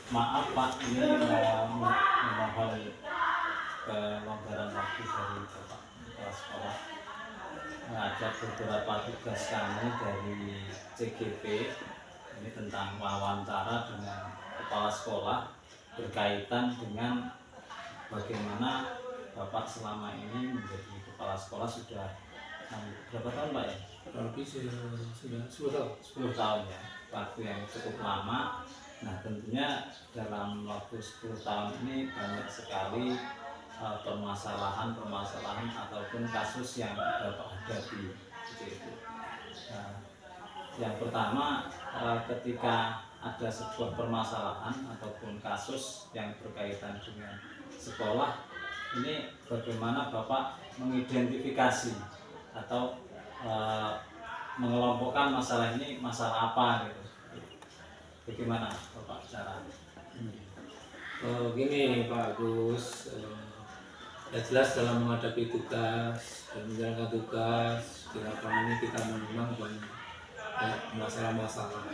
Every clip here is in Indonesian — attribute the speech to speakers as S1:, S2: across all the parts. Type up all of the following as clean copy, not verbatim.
S1: Maaf Pak, ini memohon kelonggaran waktu dari Bapak Kepala Sekolah. Ada beberapa tugas kami dari CGP ini tentang wawancara dengan Kepala Sekolah berkaitan dengan bagaimana Bapak selama ini menjadi Kepala Sekolah sudah berapa tahun Pak ya?
S2: Lebih sudah 10 tahun.
S1: 10 tahun ya, waktu yang cukup lama. Nah tentunya dalam waktu 10 tahun ini banyak sekali permasalahan ataupun kasus yang Bapak hadapi seperti itu. Nah, yang pertama ketika ada sebuah permasalahan ataupun kasus yang berkaitan dengan sekolah, ini bagaimana Bapak mengidentifikasi atau mengelompokkan masalah ini masalah apa gitu. Bagaimana Bapak cara?
S2: Gini Pak Agus, ya jelas dalam menghadapi tugas dan menjalankan tugas di lapangan ini kita memang banyak masalah-masalah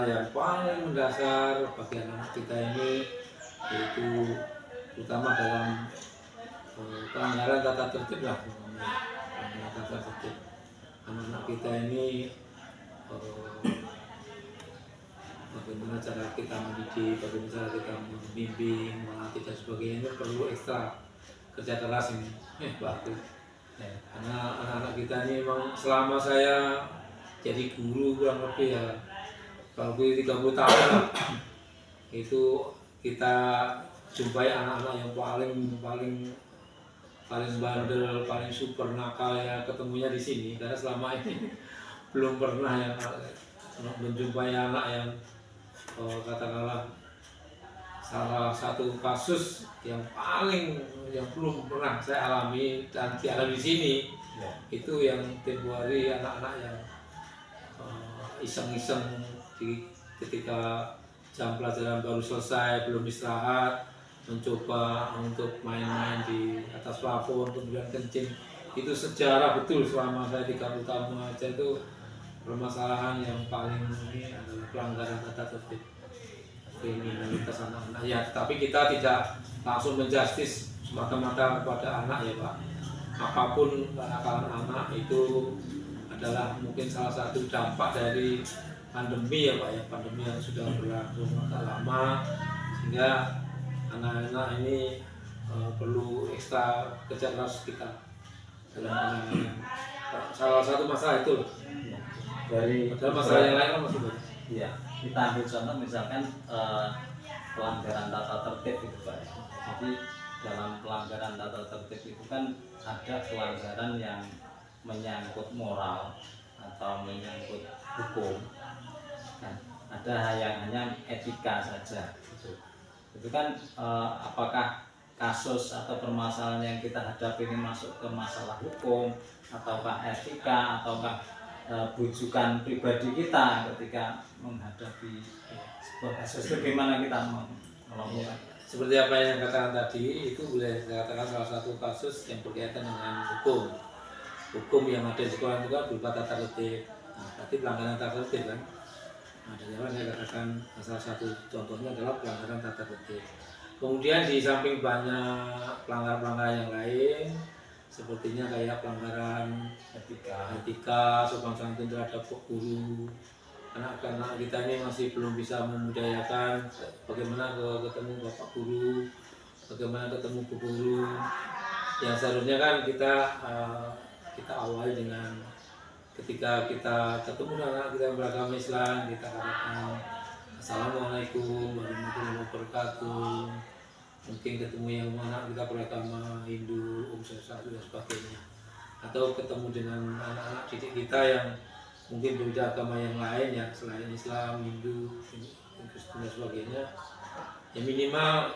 S2: yang paling mendasar bagi anak kita ini, yaitu terutama dalam pelanggaran tata tertib lah, pelanggaran tata tertib. Anak-anak kita ini bagaimana cara kita mendidik, bagaimana cara kita membimbing, melatih dan sebagainya, ini perlu ekstra kerja keras ini, Pak. Karena anak-anak kita ini memang selama saya jadi guru kurang lebih ya, kalau 30 tahun lah, itu kita jumpai anak-anak yang paling bandel, paling super nakal ya ketemunya di sini. Karena selama ini belum pernah ya menjumpai anak yang katakanlah salah satu kasus yang belum pernah saya alami dan dialami di sini ya. Itu yang tempo hari anak-anak yang iseng-iseng ketika jam pelajaran baru selesai, belum istirahat, mencoba untuk main-main di atas plafon kemudian kencing. Itu sejarah betul selama saya 30 tahun mengajar, itu permasalahan yang paling ini adalah pelanggaran tata tertib kriminalitas anak-anak ya. Tapi kita tidak langsung menjustis semata-mata kepada anak ya Pak. Apapun kenakalan anak itu adalah mungkin salah satu dampak dari pandemi ya Pak ya, pandemi yang sudah berlangsung agak lama, sehingga anak-anak ini perlu ekstra kerja keras kita dalam penanganan. Salah satu masalah itu
S1: dari
S2: masalah yang lain kan masih banyak.
S1: Iya, kita ambil contoh misalkan pelanggaran tata tertib itu Pak. Jadi dalam pelanggaran tata tertib itu kan ada pelanggaran yang menyangkut moral atau menyangkut hukum. Nah, ada yang hanya etika saja. Itu kan apakah kasus atau permasalahan yang kita hadapi ini masuk ke masalah hukum ataukah etika ataukah bujukan pribadi kita ketika menghadapi sebuah kasus, bagaimana kita mengelompokkan?
S2: Seperti apa yang katakan tadi, itu boleh dikatakan salah satu kasus yang berkaitan dengan hukum yang ada di sekolah itu kan berupa tata tertib. Nah, berarti pelanggaran tata tertib kan. Nah, dari awal saya katakan salah satu contohnya adalah pelanggaran tata tertib. Kemudian di samping banyak pelanggaran-pelanggaran yang lain, sepertinya kayak pelanggaran etika, sopan santun terhadap guru. Anak-anak kita ini masih belum bisa memudayakan bagaimana ketemu bapak guru, bagaimana ketemu bu guru. Yang seharusnya kan kita awali dengan ketika kita ketemu dengan anak kita yang beragama Islam, kita katakan Assalamualaikum warahmatullahi wabarakatuh. Mungkin ketemu yang anak kita beragama Hindu, Swastiastu dan sebagainya. Atau ketemu dengan anak-anak didik kita yang mungkin berbeda agama yang lain ya, selain Islam, Hindu, Kristen dan sebagainya. Ya minimal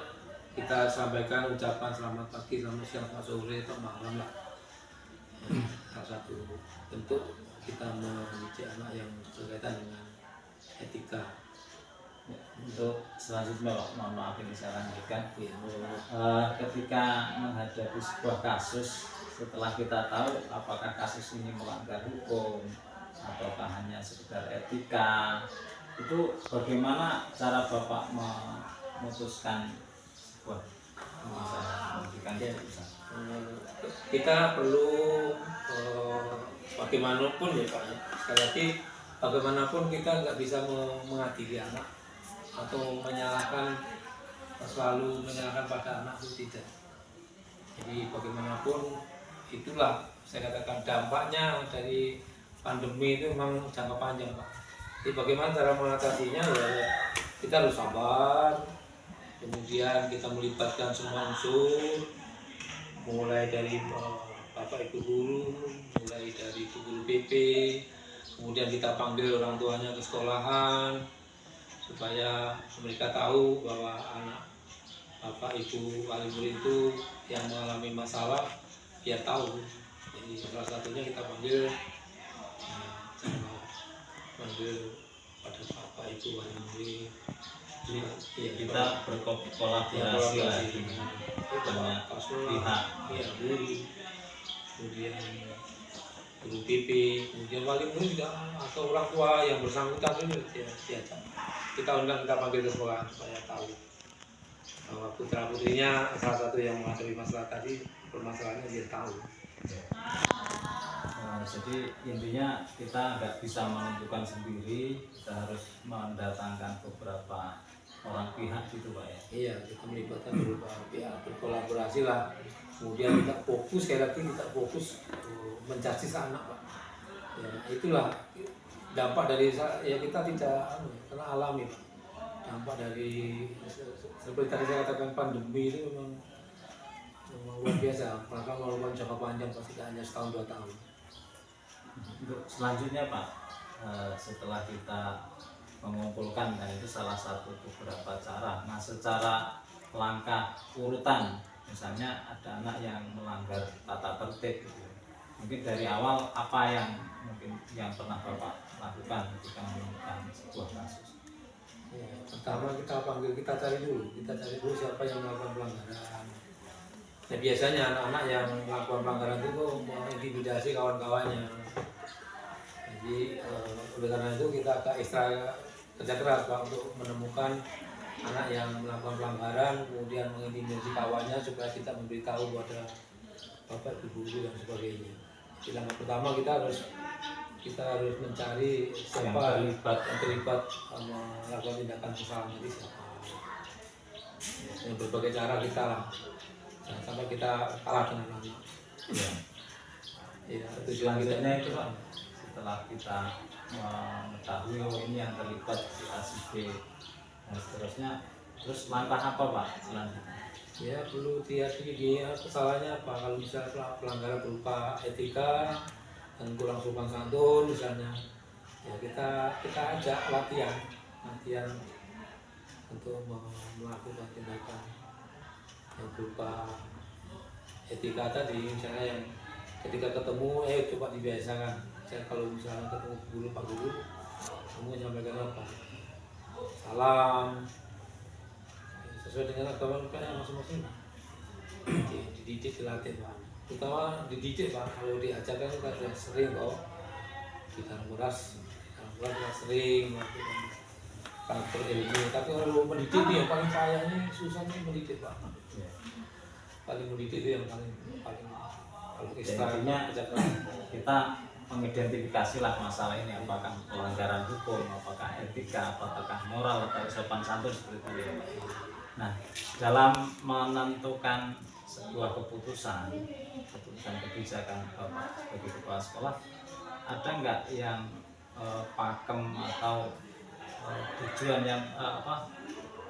S2: kita sampaikan ucapan selamat pagi, selamat siang, selamat sore, atau malam lah. Salah satu bentuk kita mendidik anak yang berkaitan dengan etika.
S1: Untuk selanjutnya Pak, mohon maaf ini saya lanjutkan. Ketika menghadapi sebuah kasus, setelah kita tahu apakah kasus ini melanggar hukum ataukah hanya sekedar etika, Itu bagaimana cara Bapak memutuskan sebuah masalah, memberikan
S2: Ya.
S1: keputusan?
S2: Kita perlu bagaimanapun ya Pak ya. Sekali lagi bagaimanapun kita nggak bisa mengadili anak atau selalu menyalahkan pada anak itu tidak. Jadi bagaimanapun itulah saya katakan dampaknya dari pandemi itu memang jangka panjang Pak. Jadi bagaimana cara mengatasinya ya kita harus sabar, kemudian kita melibatkan semua unsur, mulai dari bapak ibu guru, mulai dari ibu guru PP, kemudian kita panggil orang tuanya ke sekolahan supaya mereka tahu bahwa anak bapak ibu wali murid itu yang mengalami masalah biar tahu. Jadi salah satunya kita panggil panggil pada bapak ibu wali murid.
S1: Jadi
S2: Ya,
S1: kita berkolaborasi lah dengan banyak pihak.
S2: Ya, guru, kemudian guru PP, kemudian wali murid juga atau orang tua yang bersangkutan itu diajak. Kita undang, kita panggil ke sekolah supaya tahu bahwa putra putrinya salah satu yang menghadapi masalah tadi, permasalahannya dia tahu.
S1: Jadi intinya kita nggak bisa menentukan sendiri, kita harus mendatangkan beberapa orang pihak gitu Pak ya.
S2: Iya, kita melibatkan beberapa pihak, berkolaborasi lah. Kemudian kita fokus, sekali lagi kita fokus mencaci anak Pak. Ya, itulah dampak dari ya kita tidak karena alami Pak. Dampak dari seperti tadi saya katakan pandemi itu memang luar biasa. Maka melakukan jangka panjang pasti tidak hanya setahun 2 tahun.
S1: Untuk selanjutnya Pak, setelah kita mengumpulkan, dan itu salah satu beberapa cara. Nah, secara langkah urutan, misalnya ada anak yang melanggar tata tertib gitu. Mungkin dari awal apa yang pernah Bapak lakukan ketika menemukan sebuah kasus?
S2: Ya, pertama kita panggil, kita cari dulu siapa yang melakukan pelanggaran. Nah, biasanya anak-anak yang melakukan pelanggaran itu mengintimidasi kawan-kawannya. Jadi oleh karena itu kita agak ekstra kerja keras Pak untuk menemukan anak yang melakukan pelanggaran, kemudian mengintimidasi kawannya supaya kita memberitahu kepada bapak ibu guru dan sebagainya. Jadi langkah pertama kita harus mencari siapa yang terlibat melakukan tindakan kesalahan tadi siapa. Dengan berbagai cara kita lah, jangan sampai kita kalah dengan anak.
S1: Ya.
S2: Ya,
S1: Tujuannya itu Pak, setelah kita mengetahui ini yang terlibat si A si B dan seterusnya, terus langkah apa Pak selanjutnya?
S2: Ya perlu dihati-hati kesalahannya apa, kalau misalnya pelanggaran berupa etika dan kurang sopan santun misalnya, ya kita ajak latihan untuk melakukan tindakan yang berupa etika tadi, misalnya yang ketika ketemu coba dibiasakan. Kalau misalnya ketemu guru, pak guru, kamu menyampaikan apa, salam sesuai dengan agama yang masing-masing. Dididik, dilatih Pak, terutama dididik Pak. Kalau diajarkan kita sudah sering kok di dalam kelas kita sering melakukan karakter ilmu, tapi kalau mendidik itu yang paling payahnya, susahnya mendidik Pak. Paling mendidik itu yang paling kalau
S1: istilahnya kita mengidentifikasi lah masalah ini, apakah pelanggaran hukum, apakah etika, apakah moral, atau sopan santun seperti itu ya Pak. Nah, dalam menentukan sebuah keputusan kebijakan Bapak sebagai kepala sekolah, ada nggak yang pakem atau tujuan yang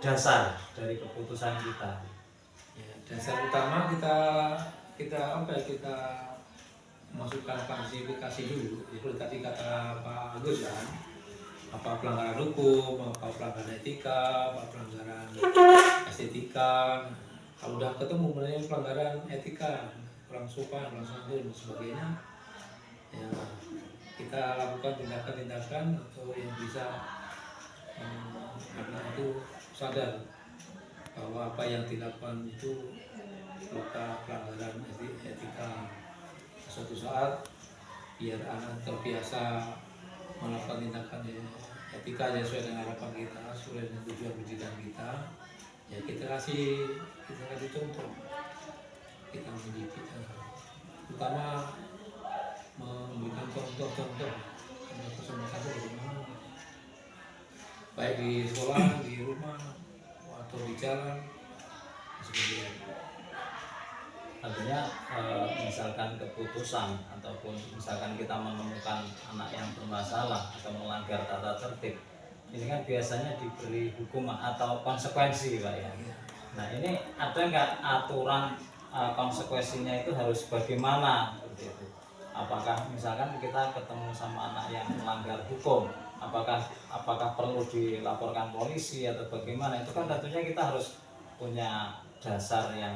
S1: dasar dari keputusan kita?
S2: Ya, dasar utama kita masukkan klasifikasi dulu. Seperti tadi kata Pak Agus kan, apa pelanggaran hukum, apa pelanggaran etika, apa pelanggaran estetika. Kalau udah ketemu mengenai pelanggaran etika, kurang sopan, kurang santun dan sebagainya, ya kita lakukan tindakan-tindakan atau yang bisa anak itu sadar bahwa apa yang dilakukan itu berupa pelanggaran etika. Suatu saat biar anak terbiasa melakukan tindakan etika yang sesuai dengan harapan kita, sesuai dengan tujuan pendidikan kita, ya kita kasih contoh, kita mendidik, terutama memberikan contoh-contoh satu bagaimana, baik di sekolah, di rumah, atau di jalan, sebagainya.
S1: Artinya misalkan keputusan ataupun misalkan kita menemukan anak yang bermasalah atau melanggar tata tertib, ini kan biasanya diberi hukuman atau konsekuensi, Pak ya. Nah ini ada nggak aturan konsekuensinya itu harus bagaimana seperti itu? Apakah misalkan kita ketemu sama anak yang melanggar hukum, apakah perlu dilaporkan polisi atau bagaimana? Itu kan tentunya kita harus punya dasar yang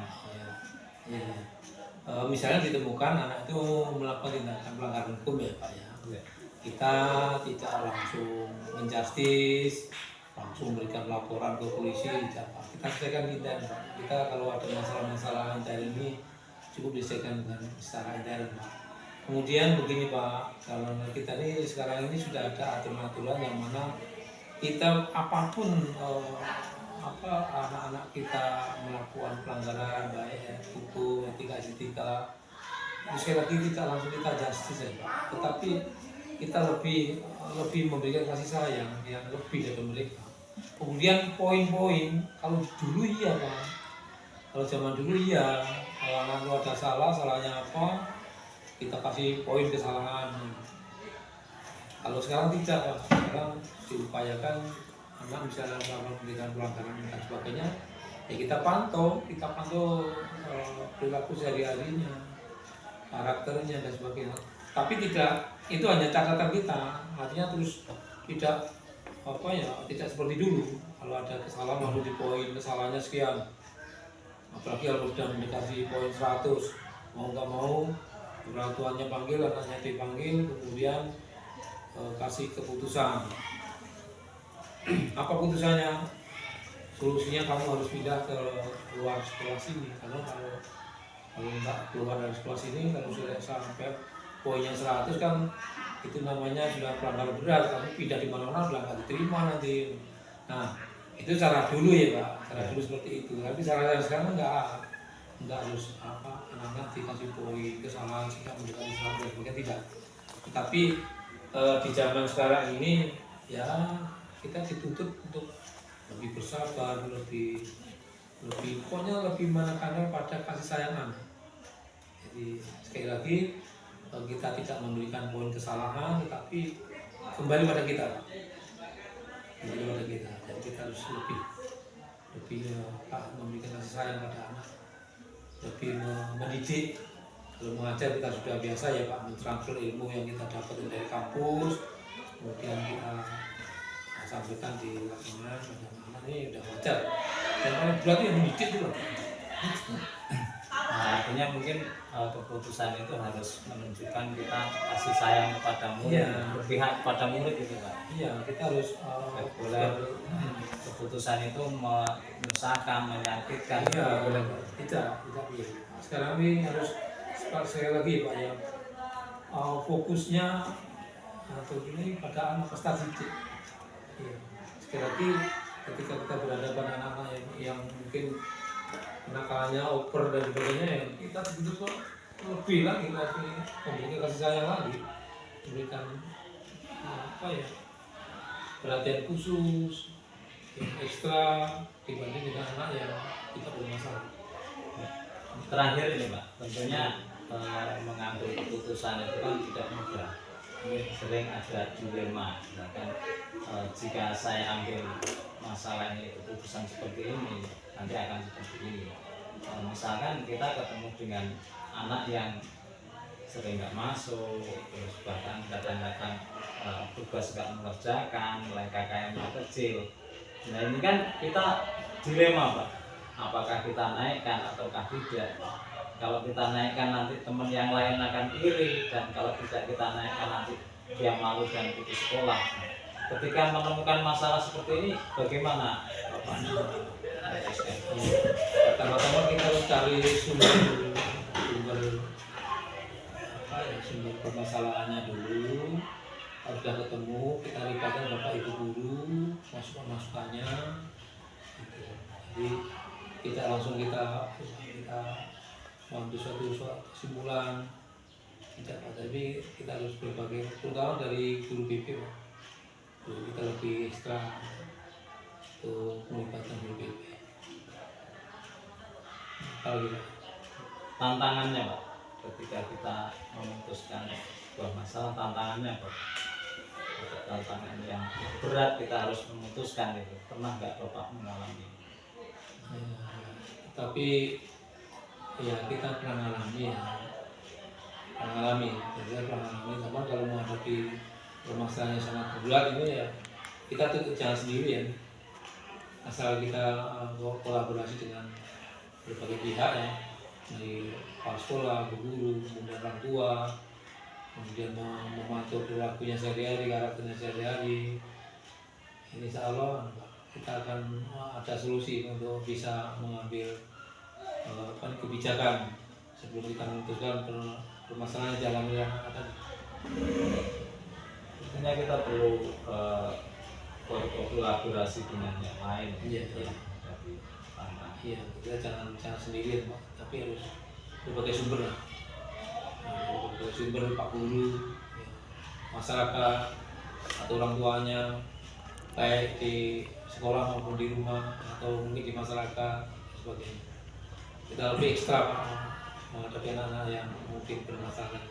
S2: misalnya ditemukan anak itu melakukan tindakan pelanggaran hukum ya Pak ya, kita tidak langsung menjustis, langsung memberikan laporan ke polisi, tidak Pak. Kita selesaikan intern Pak. Kita kalau ada masalah-masalah intern ini cukup diselesaikan dengan secara intern Pak. Kemudian begini Pak, kalau kita ini sekarang ini sudah ada aturan-aturan yang mana kita apapun anak-anak kita melakukan pelanggaran baik hukum, etika, sekali lagi tidak langsung kita justice ya Pak, tetapi kita lebih memberikan kasih sayang yang lebih dari mereka. Kemudian poin-poin, kalau dulu iya Pak, kalau zaman dulu iya, kalau anak itu ada salahnya apa, kita kasih poin kesalahan. Kalau sekarang tidak Pak, sekarang diupayakan anak misalnya melakukan pendidikan pelanggaran dan sebagainya, ya kita pantau perilaku sehari-harinya, karakternya dan sebagainya. Tapi tidak, itu hanya catatan kita, artinya terus tidak tidak seperti dulu. Kalau ada kesalahan lalu di poin kesalahannya sekian, apalagi kalau sudah mendekati poin 100, mau nggak mau orang tuanya panggil, anaknya dipanggil, kemudian kasih keputusan. Apa putusannya? Solusinya kamu harus pindah ke luar sekolah sini, karena kalau nggak keluar dari sekolah sini, kalau sudah sampai poinnya 100 kan itu namanya sudah pelanggaran berat, kamu pindah di mana-mana sudah nggak diterima nanti. Nah itu cara dulu ya Pak, cara dulu seperti itu. Tapi cara sekarang nggak harus anak-anak dikasih poin kesalahan sehingga mendekati 100, bukan tidak. Tetapi di zaman sekarang ini ya kita dituntut untuk lebih bersabar, lebih menekankan pada kasih sayang anak. Jadi sekali lagi kita tidak memberikan poin kesalahan, tetapi kembali pada kita, Jadi kita harus lebih memberikan kasih sayang pada anak, lebih mendidik. Kalau mengajar kita sudah biasa ya Pak, mentransfer ilmu yang kita dapat dari kampus, kemudian kita sampaikan di lapangan pada anak, ini udah wajar. Dan paling berat yang mendidik itu loh.
S1: Nah, artinya mungkin keputusan itu harus menunjukkan kita kasih sayang kepada murid, berpihak kepada murid gitu Pak.
S2: Iya, kita harus
S1: boleh keputusan itu menyusahkan, menyakitkan.
S2: Iya, boleh tidak. Sekarang ini harus sekali lagi Pak ya, fokusnya atau ini pada anak peserta didik. Ya. Sekali lagi ketika kita berhadapan anak-anak yang mungkin kenakalannya over dan sebagainya, ya kita betul kok lebih memberikan kasih sayang lagi, memberikan perhatian khusus yang ekstra dibanding dengan anak yang kita bermasalah.
S1: Terakhir ini Pak, tentunya mengambil keputusan itu kan tidak mudah. Sering ada dilema, misalkan jika saya ambil masalah ini keputusan seperti ini, nanti akan seperti ini. Misalkan kita ketemu dengan anak yang sering nggak masuk, terus bahkan kadang-kadang tugas nggak mengerjakan, nilai KKM-nya kecil. Nah ini kan kita dilema Pak, apakah kita naikkan ataukah tidak. Kalau kita naikkan nanti teman yang lain akan iri, dan kalau tidak kita naikkan nanti dia malu dan putus sekolah. Ketika menemukan masalah seperti ini, bagaimana Bapak?
S2: Pertama-tama kita harus cari sumber permasalahannya dulu. Kalau sudah ketemu, kita libatkan bapak ibu guru, masukannya, gitu. Jadi kita langsung kita membantu suatu kesimpulan, tidak, tapi kita harus berbagai, terutama dari guru BP, Pak. Jadi kita lebih ekstra untuk melibatkan guru BP. Kalau gitu.
S1: Tantangannya Pak, ketika kita memutuskan sebuah masalah, tantangannya Pak, tantangan yang berat kita harus memutuskan itu, pernah nggak Bapak mengalami?
S2: Ya, tapi ya kita pernah mengalami jadi pernah mengalami, sama kalau menghadapi permasalahan yang sangat berat ini ya kita tuh jangan sendiri ya, asal kita kolaborasi dengan berbagai pihak ya, dari kepala sekolah, guru, kemudian orang tua, kemudian memantau perilakunya sehari-hari, karakternya sehari-hari. Ini insya Allah kita akan ada solusi untuk bisa mengambil kebijakan sebelum kita memutuskan permasalahan jalan yang ada.
S1: Tentunya kita perlu berkolaborasi dengan yang lain.
S2: Iya.
S1: Jadi tantangan.
S2: Iya, kita jangan sendirian Pak, tapi harus berbagai sumber lah. Berbagai sumber, Pak Guru, ya, masyarakat atau orang tuanya, baik di sekolah maupun di rumah atau mungkin di masyarakat dan sebagainya. Kita lebih ekstra Pak menghadapi anak-anak yang mungkin bermasalah.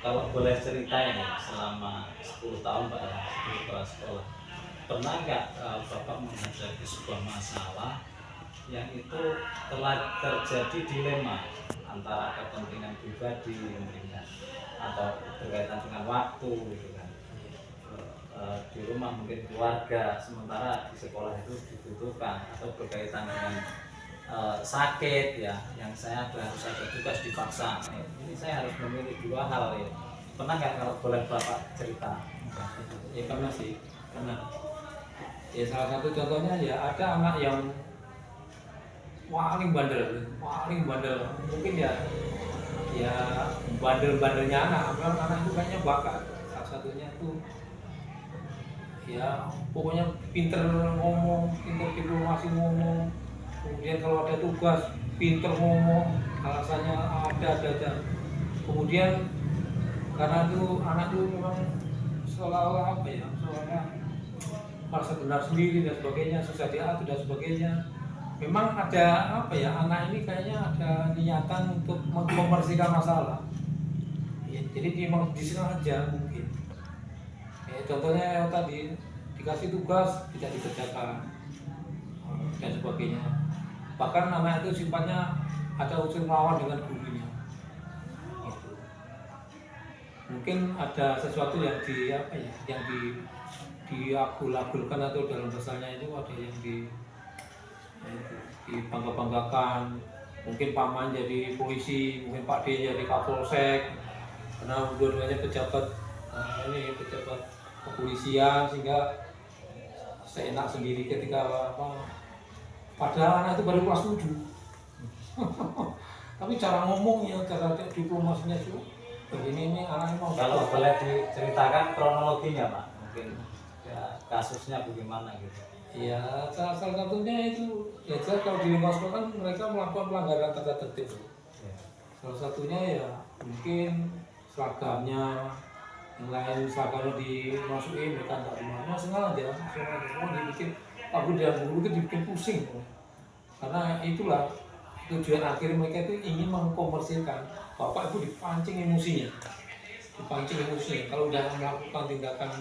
S1: Kalau boleh ceritain ya, selama 10 tahun Pak ya, di kepala sekolah, pernah nggak Bapak menghadapi sebuah masalah yang itu telah terjadi dilema antara kepentingan pribadi mungkin kan, atau berkaitan dengan waktu gitu kan, di rumah mungkin keluarga, sementara di sekolah itu dibutuhkan, atau berkaitan dengan sakit ya, yang saya harus ada tugas dipaksa, ini saya harus memilih dua hal ya. Pernah nggak, kalau boleh Bapak cerita?
S2: Ya pernah sih, pernah. Ya salah satu contohnya ya ada anak yang paling bandel, mungkin ya bandel-bandelnya anak itu kayaknya bakat. Salah satunya tuh ya pokoknya pinter ngomong, pinter diplomasi ngomong, kemudian kalau ada tugas pinter ngomong, alasannya ada aja. Kemudian karena itu anak itu memang seolah-olah merasa benar sendiri dan sebagainya, susah diatur dan sebagainya. Memang ada anak ini kayaknya ada niatan untuk membersihkan masalah ya, jadi dia memang disengaja mungkin ya, contohnya tadi dikasih tugas tidak dikerjakan dan sebagainya, bahkan anak itu sifatnya ada unsur melawan dengan gurunya gitu. Mungkin ada sesuatu yang diagul-agulkan atau dalam bahasanya itu ada yang dibangga-banggakan, mungkin paman jadi polisi, mungkin Pak D jadi kapolsek, karena dua-duanya pejabat kepolisian, sehingga seenak sendiri ketika padahal anak itu baru kelas 7 tapi cara ngomongnya, cara diplomasinya itu begini, ini anaknya mau.
S1: Kalau boleh diceritakan kronologinya Pak, mungkin ya, kasusnya bagaimana gitu.
S2: Ya, salah satunya itu ya jelas kalau di lingkungan sekolah kan mereka melakukan pelanggaran tata tertib.
S1: Ya.
S2: Salah satunya ya mungkin seragamnya, yang lain seragamnya dimasukin, mereka nggak dimana, sengaja mau dibikin Pak Guru dan guru itu dibikin pusing. Karena itulah tujuan akhir mereka itu ingin mengkomersilkan. Bapak itu dipancing emosinya. Kalau udah melakukan tindakan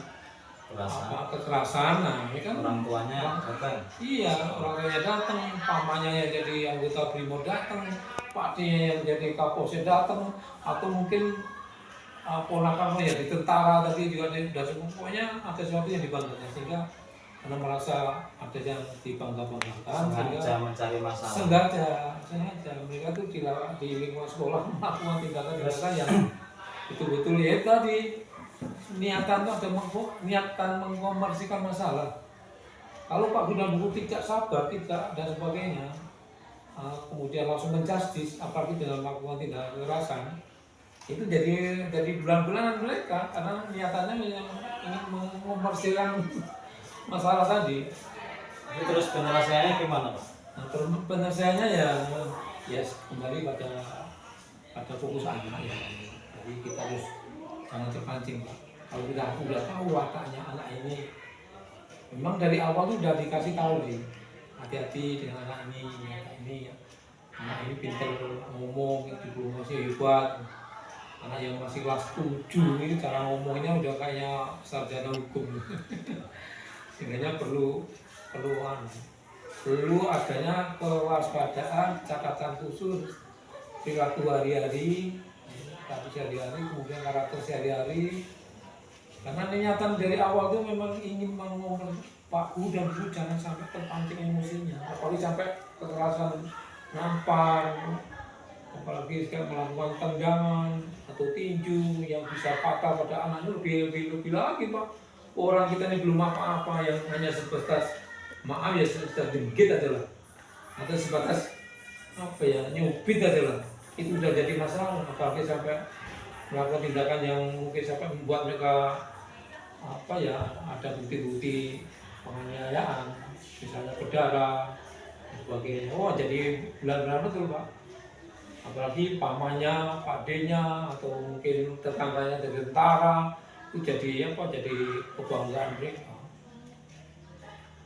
S2: kekerasan, nah ini kan
S1: orang tuanya datang.
S2: Iya, orang tuanya datang, pamannya yang jadi anggota Brimob datang, paknya yang jadi kapolsek datang, atau mungkin ponakannya ya di tentara tadi juga sudah pokoknya ada sesuatu yang dibanggakan, sehingga karena merasa ada yang dibangga-banggakan,
S1: sengaja mencari masalah.
S2: Sengaja mereka tuh di lingkungan sekolah melakukan tindakan yang betul-betul ya tadi. Niatan itu ada niatan mengkomersikan masalah. Kalau Pak Guru dan Guru tidak sabar, tidak dan sebagainya, kemudian langsung menjustis, apalagi dalam melakukan tindakan kekerasan, itu jadi bulan-bulanan mereka karena niatannya yang ingin menyelesaikan masalah tadi.
S1: Itu terus penyelesaiannya gimana Pak?
S2: Nah, penyelesaiannya ya kembali pada fokus aja ya. Jadi kita harus jangan terpancing Pak. Kalau kita udah tahu wataknya anak ini, memang dari awal tuh udah dikasih tahu sih, hati-hati dengan anak ini, anak ini pintar ngomong, diplomasi hebat. Anak yang masih kelas 7 ini cara ngomongnya udah kayak sarjana hukum. Sehingga perlu adanya kewaspadaan, catatan khusus perilaku hari-hari, kemudian karakter sehari-hari. Karena niatan dari awal itu memang ingin mengomong Pak Bu dan Bu jangan sampai terpancing emosinya, apalagi sampai kekerasan nampar, apalagi kayak melakukan tendangan atau tinju yang bisa fatal pada anaknya lebih lagi Pak. Orang kita ini belum apa-apa yang hanya sebatas maaf ya sudah digigit aja lah, atau sebatas apa ya nyubit aja lah, itu udah jadi masalah. Apalagi sampai melakukan tindakan yang mungkin sampai membuat mereka apa ya ada bukti-bukti penganiayaan, misalnya berdarah sebagainya. Oh jadi bulan-bulan betul Pak. Apalagi pamannya, pakdenya atau mungkin tetangganya dari tentara itu jadi apa? Jadi kebanggaan mereka.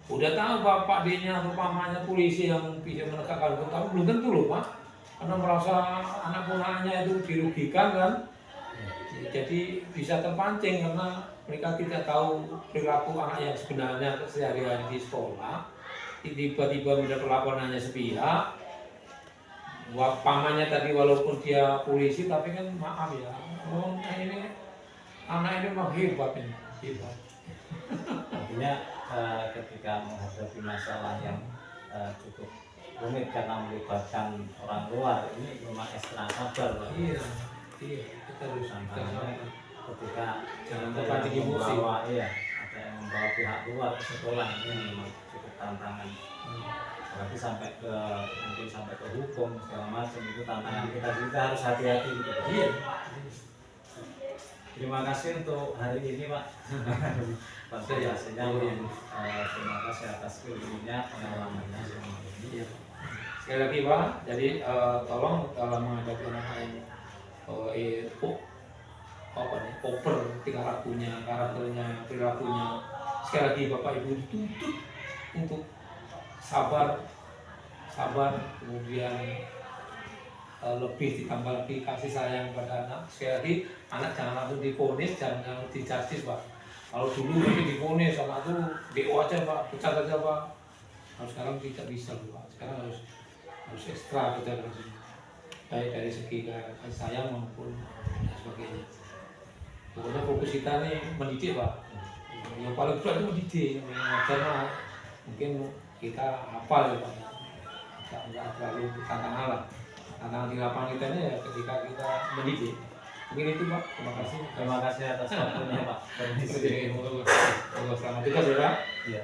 S2: Udah tahu Pak pakdenya atau pamannya polisi yang bisa menegakkan hukum, tapi belum tentu loh Pak, karena merasa anak ponakannya itu dirugikan kan. Jadi bisa terpancing karena mereka tidak tahu perilaku anak yang sebenarnya sehari-hari di sekolah. Tiba-tiba mendapat perlakuan hanya sepihak. Pamannya tadi walaupun dia polisi tapi kan maaf ya, oh ini anak ini memang hebat ini, hebat.
S1: Artinya ketika menghadapi masalah yang cukup rumit karena melibatkan orang luar, ini memang ekstra sabar Pak.
S2: Iya, kita harus
S1: Tantangannya ketika
S2: jangan
S1: ada
S2: terpancing
S1: yang
S2: emosi.
S1: ada yang membawa pihak luar ke sekolah, ini memang cukup tantangan. Berarti mungkin sampai ke hukum segala macam, itu tantangan kita harus hati-hati gitu Pak.
S2: Iya.
S1: Terima kasih untuk hari ini Pak. Penjelasannya, terima kasih atas ilmunya, pengalamannya selama ini.
S2: Iya. Sekali lagi Pak, jadi tolong dalam menghadapi anak yang oper tingkah lakunya, karakternya, perilakunya. Sekali lagi Bapak Ibu dituntut untuk sabar, kemudian lebih ditambah lagi kasih sayang pada anak. Sekali lagi anak jangan langsung divonis, jangan dijustis Pak. Kalau dulu mungkin divonis anak itu DO aja Pak, pecat aja Pak. Kalau sekarang tidak bisa Pak. Sekarang harus ekstra kita baik dari segi kasih sayang maupun dan sebagainya. Pokoknya fokus kita nih mendidik Pak. Yang paling berat itu mendidik, yang ngajar mah mungkin kita hafal ya Pak. Enggak terlalu tantangan lah. Tantangan di lapangan kita ini ya ketika kita mendidik. Mungkin itu Pak.
S1: Terima kasih atas waktunya Pak.
S2: Selamat juga ya Pak.
S1: Iya.